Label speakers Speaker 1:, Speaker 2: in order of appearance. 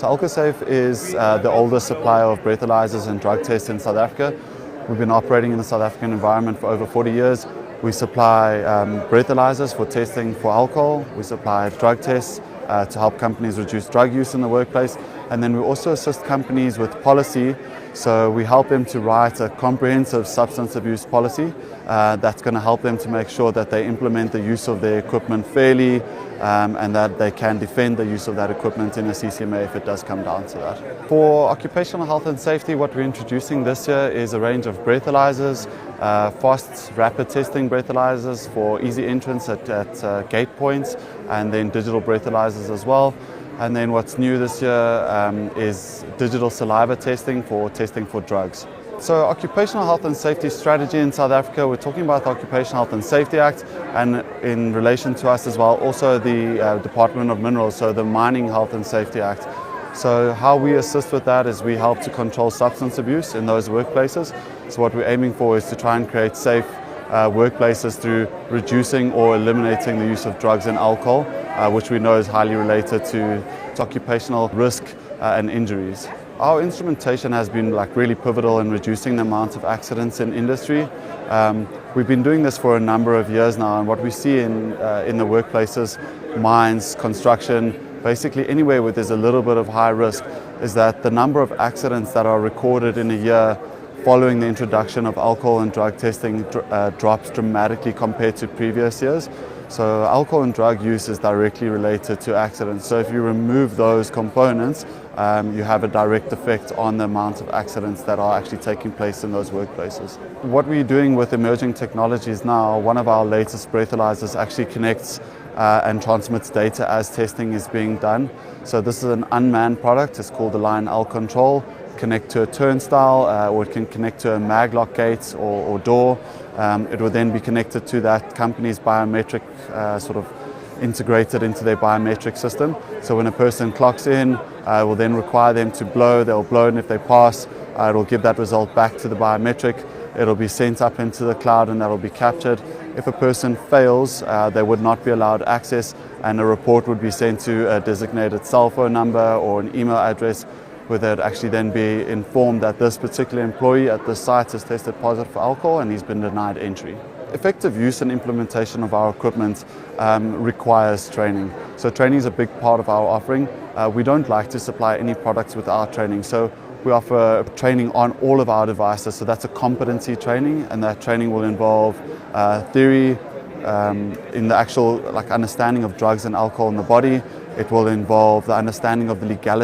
Speaker 1: So Alco-Safe is the oldest supplier of breathalyzers and drug tests in South Africa. We've been operating in the South African environment for over 40 years. We supply breathalyzers for testing for alcohol. We supply drug tests to help companies reduce drug use in the workplace. And then we also assist companies with policy. So we help them to write a comprehensive substance abuse policy that's going to help them to make sure that they implement the use of their equipment fairly and that they can defend the use of that equipment in a CCMA if it does come down to that. For occupational health and safety, what we're introducing this year is a range of breathalyzers, fast rapid testing breathalyzers for easy entrance at gate points, and then digital breathalyzers as well. And then what's new this year is digital saliva testing for drugs. So occupational health and safety strategy in South Africa, we're talking about the Occupational Health and Safety Act, and in relation to us as well, also the Department of Minerals, so the Mining Health and Safety Act. So how we assist with that is we help to control substance abuse in those workplaces. So what we're aiming for is to try and create safe workplaces through reducing or eliminating the use of drugs and alcohol, which we know is highly related to occupational risk and injuries. Our instrumentation has been really pivotal in reducing the amount of accidents in industry. We've been doing this for a number of years now, and what we see in the workplaces, mines, construction, basically anywhere where there's a little bit of high risk, is that the number of accidents that are recorded in a year following the introduction of alcohol and drug testing drops dramatically compared to previous years. So alcohol and drug use is directly related to accidents. So if you remove those components, you have a direct effect on the amount of accidents that are actually taking place in those workplaces. What we're doing with emerging technologies now, one of our latest breathalyzers actually connects and transmits data as testing is being done. So this is an unmanned product. It's called the Line L Control. Connect to a turnstile, or it can connect to a maglock gate or door. It will then be connected to that company's biometric, sort of integrated into their biometric system. So when a person clocks in, it will then require them to blow. They'll blow, and if they pass, it will give that result back to the biometric. It'll be sent up into the cloud, and that'll be captured. If a person fails, they would not be allowed access, and a report would be sent to a designated cell phone number or an email address, where they'd actually then be informed that this particular employee at this site has tested positive for alcohol and he's been denied entry. Effective use and implementation of our equipment requires training. So training is a big part of our offering. We don't like to supply any products without training. So we offer training on all of our devices. So that's a competency training, and that training will involve theory in the actual understanding of drugs and alcohol in the body. It will involve the understanding of the legality